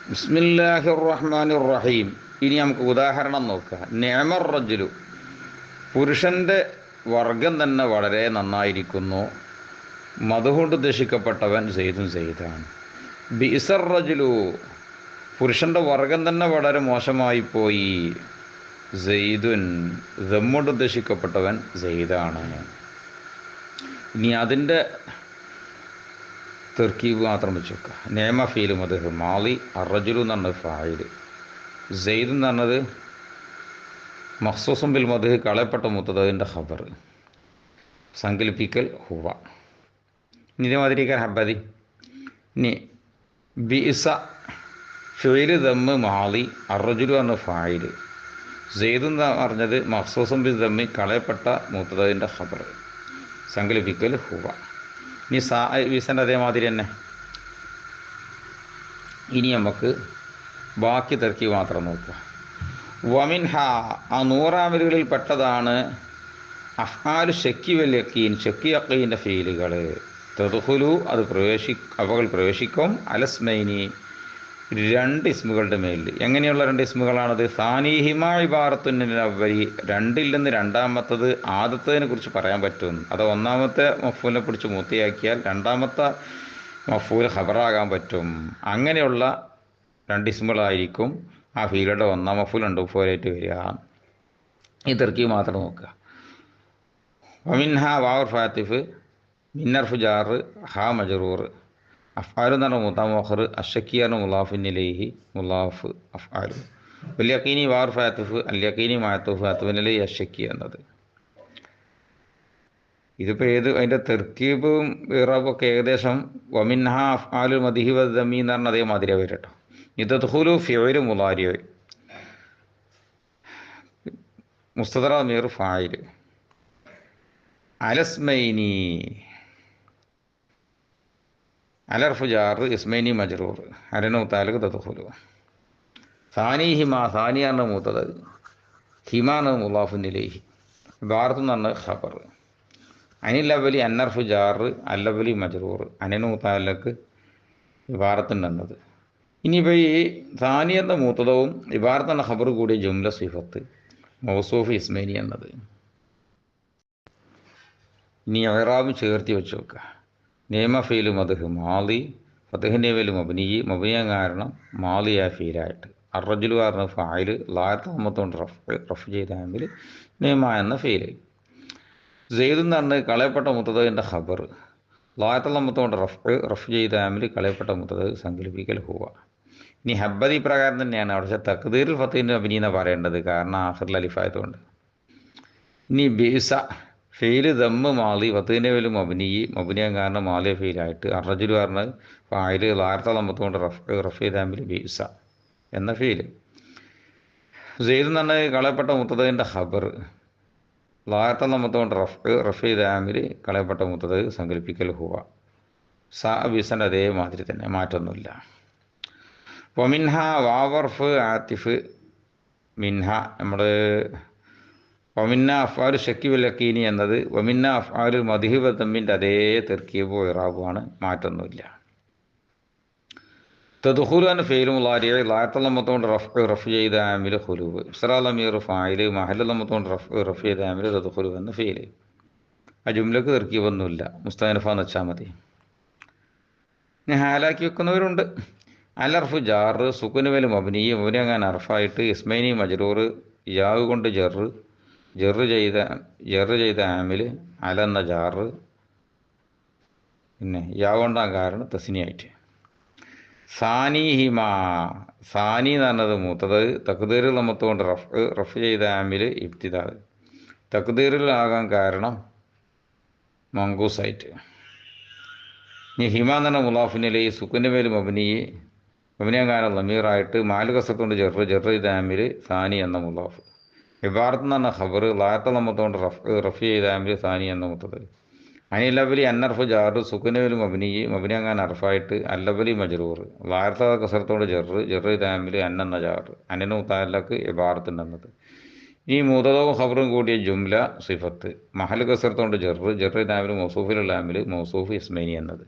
ബിസ്മില്ലാഹിർ റഹ്മാനിർ റഹീം. ഇനി നമുക്ക് ഉദാഹരണം നോക്കാം. നിഅമർ റജുലു, പുരുഷൻ്റെ വർഗം തന്നെ വളരെ നന്നായിരിക്കുന്നു. മതുകൊണ്ട് ഉദ്ദേശിക്കപ്പെട്ടവൻ സെയ്ദുൻ സെയ്ദാണ്. ബിഇസർ റജുലു, പുരുഷൻ്റെ വർഗം തന്നെ വളരെ മോശമായി പോയി. സെയ്ദുൻ, ദമ്മുകൊണ്ട് ഉദ്ദേശിക്കപ്പെട്ടവൻ സെയ്ദാണ്. ഇനി അതിൻ്റെ തെർക്കീബ് മാത്രം വെച്ച് നോക്കുക. നേമ ഫീൽ മദ്ഹ് മാളി, അറജുലു എന്ന് പറഞ്ഞത് ഫായില്, സെയ്ദ് എന്ന് പറഞ്ഞത് മഖ്സൂസും ബിൽ മദ്ഹ് കളയപ്പെട്ട മുത്തദന്റെ ഖബർ, സങ്കല്പിക്കൽ ഹുവ. ഇനി ഇതേമാതിരിക്കാൻ ഹബ്ബതി. ഇനി ബിഇസ ഫീല് ദമ്മ് മാളി, അറജുലു പറഞ്ഞ ഫായില്, സെയ്ദ് എന്ന് പറഞ്ഞത് മഖ്സൂസും ബിൽ ദമ്മി കളയപ്പെട്ട മുത്തദന്റെ ഖബർ, സങ്കല്പിക്കൽ ഹുവ. ഇനി വീസൻ്റെ അതേമാതിരി തന്നെ. ഇനി നമുക്ക് ബാക്കി തെർക്കി മാത്രം നോക്കുക. വമിൻഹ, ആ 100 അമലുകളിൽ പെട്ടതാണ് അഫ്ആലു ഷക്കി വൽ യഖീൻ, ഷക്കി യഖീൻ്റെ ഫീലുകൾ. തദ്ഖുലു, അത് അവകൾ പ്രവേശിക്കും. അലസ്മൈനി, 2 ഇസ്മുകളുടെ മേലിൽ. എങ്ങനെയുള്ള 2 ഇസ്മുകളാണത്? സാനീഹിമാ ഇബാറത്തുന്നിൽ അവരി, 2ൽ നിന്ന് രണ്ടാമത്തത് ആദ്യത്തതിനെ കുറിച്ച് പറയാൻ പറ്റും. അത് ഒന്നാമത്തെ മഫൂലിനെ പിടിച്ച് മൂത്തിയാക്കിയാൽ രണ്ടാമത്തെ മഫൂൽ ഖബറാകാൻ പറ്റും. അങ്ങനെയുള്ള 2 ഇസ്മുകളായിരിക്കും ആ ഫീലുകളുടെ ഒന്നാം മഫൂൽ 2 മഫൂലായിട്ട് വരിക. ഈ തെർക്കീബ് മാത്രം നോക്കുക. വമിൻഹ വാവർ ഫാത്തിഫ്, മിന്നർഫ് ജാറ്, ഹാ മജറൂർ. അഫ്ആലു എന്ന് പറഞ്ഞാൽ മുതാമോഹർ, അഷക്കിയാണ് മുലാഫിനിലേഹി മുലാഫ് അഫ്ആലു. വല്യഖീനി വാർ ഫാത്തിഫ്, അല്യഖീനി മാത്തൂഫ് ഫാത്തുവിനിലെ അഷക്കി എന്നത്. ഇതിപ്പോൾ അതിൻ്റെ തെർക്കീബും ഇറാബൊക്കെ ഏകദേശം വമിൻഹ അഫ്ആലു മദിഹി വദ്ദമി എന്ന് പറഞ്ഞാൽ അതേമാതിരി വരും കേട്ടോ. ഇതദ്ഖുലു ഫിഉലു മുളാരി, മുസ്തദറ മീർ ഫായിൽ, അലസ്മൈനി, അലർഫ് ജാറ്, ഇസ്മൈനി മജ്റൂർ, അരനു താലക്ക് തദ്ഖുലു. സാനിഹിമ, സാനിയാണ് മൂത്തത്, ഹിമാണ് മുലാഫുൻ ഇലൈഹി, ഇബാറത്ത് എന്ന് പറഞ്ഞ ഖബർ. അനിൽ അവലി അന്നർഫ് ജാറ്, അല്ലവലി മജ്റൂർ, അനനു താലക്ക് ഇബാറത്തുണ്ടെന്നത്. ഇനിയിപ്പോൾ ഈ സാനി എന്ന മൂത്തതവും ഇബാറത്ത് എന്ന ഖബർ കൂടിയ ജുംല സിഫത്ത് മൗസൂഫ് ഇസ്മൈനി എന്നത്. ഇനി ഇറാബും ചേർത്തി വെച്ച് നോക്കുക. നേമ ഫീല് മദ്ഹ് മാളി, ഫതഹിൻ്റെ ഫീല് മബ്നി, മബ്നിയാൻ കാരണം മാളിയ ഫീലായിട്ട്. അറജുലു പറഞ്ഞ ഫായില്, ലായത്താമത്തോണ്ട് റഫ് ചെയ്ത ആമിൽ നേമ എന്ന ഫീല്. സെയ്ദ് എന്ന് പറഞ്ഞ് കളയപ്പെട്ട മുത്തദന്റെ ഖബർ, ലായത്താമത്തോണ്ട് റഫ് ചെയ്ത ആമിൽ കളയപ്പെട്ട മുത്തദ്, സങ്കല്പിക്കൽ ഹുവ. ഇനി ഹബ്ബദി പ്രകാരം തന്നെയാണ്. അവിടെ തഖ്ദീറുൽ ഫതഹിൻ്റെ മബ്നി എന്നാണ് പറയേണ്ടത്, കാരണം ആഖിറിൽ അലിഫായതുകൊണ്ട്. ഇനി ബിഇസ ഫെയില് ദമ്മ് മാളി, ഫതഹിൻ്റെ ഫീല് മബ്നി, മബ്നിയാൻ കാരണം മാലിയ ഫീലായിട്ട്. അറജുലു പറഞ്ഞത് ഫായില്, ലായത്താമത്തോണ്ട് റഫ് ചെയ്ത ആമിൽ ബിഇസ എന്ന ഫീല്. സെയ്ദ് എന്ന് പറഞ്ഞാൽ കളയപ്പെട്ട മുത്തദന്റെ ഖബർ, ലായത്താമത്തോണ്ട് റഫ് ചെയ്ത ആമിൽ കളയപ്പെട്ട മുത്തദ്, സങ്കല്പിക്കൽ ഹുവ. ബിസൻ്റെ അതേമാതിരി തന്നെ, മാറ്റമൊന്നുമില്ല. വമിൻഹ വാവർഫ് ആത്തിഫ്, മിൻഹ നമ്മൾ വമിന്ന അഫ്ആലു ഷക്കി വൽ യഖീനി എന്നത് വമിന്ന അഫ്ആലു മദ്ഹി വദ്ദമ്മിൻ്റെ അതേ തെർക്കീബും ഇറാബുമാണ്, മാറ്റമൊന്നുമില്ല. തദ്ഖുലു എന്ന ഫെയിലും മുളാരി, ലായത്തല്ലമത്തോണ്ട് റഫ് ചെയ്ത ആമിൽ ഖുലൂബ്, ഇസ്റാലമീർ ഫായില്, മഹല്ലല്ലമത്തോണ്ട് റഫ് ചെയ്ത ആമിൽ തദ്ഖുലു എന്ന ഫെയില്. ആ ജുംലക്ക് തെർക്കീബൊന്നുമില്ല, മുസ്തഅനഫ എന്ന് വെച്ചാൽ മതി. ഇനി ഹാലാക്കി വെക്കുന്നവരുണ്ട്. അലർഫ് ജാറ്, സുക്കുന് മേൽ മബ്നി, മബ്നി അങ്ങനെ അർഫായിട്ട്, ഇസ്മൈനി മജ്റൂർ, യാവ് കൊണ്ട് ജറ് ചെയ്ത ആമിൽ അലെന്ന ജാറ്, പിന്നെ യാവ് കൊണ്ടാൻ കാരണം തസ്നിയായിട്ട്. സാനിഹിമ, സാനി എന്ന് പറഞ്ഞത് മൂത്തത്, തഖ്ദീറിൽ നമ്മത്തുകൊണ്ട് റഫ് ചെയ്ത ആമിൽ ഇബ്തിദാ, തഖ്ദീറിലാകാൻ കാരണം മങ്കൂസായിട്ട്. ഇനി ഹിമ എന്ന് പറഞ്ഞ മുലാഫിനിലെ സുക്കുൻ്റെ മേൽ മബ്നിയാൻ കാരണം ലമീറായിട്ട്, മാലു കസത്തുകൊണ്ട് ജറ് ചെയ്ത ആമിൽ സാനി എന്ന മുലാഫ്. ഇബാറത്ത് എന്ന് പറഞ്ഞ ഖബർ, ലായത്തല്ലമത്തോണ്ട് റഫ് ചെയ്ത ആമിൽ സാനി എന്ന മുത്തത്. അനിലബലി അന്നർഫ് ജാറ്, സുക്കുൻ്റെ മേൽ മബ്നിയാൻ കാരണം അർഫായിട്ട്, അല്ലബലി മജ്റൂർ, ലായത്ത കസരത്തോണ്ട് ജറ് ചെയ്ത ആമിൽ അന്നെന്ന ജാറ്, അനനു താലക്ക് ഇബാറത്തുണ്ടെന്നത്. ഈ മുതദവും ഖബറും കൂടിയ ജുംല സിഫത്ത്, മഹൽ കസരത്തോണ്ട് ജറ് ചെയ്ത ആമിൽ മൗസൂഫിലുള്ള ആമിൽ മൗസൂഫ് ഇസ്മൈനി എന്നത്.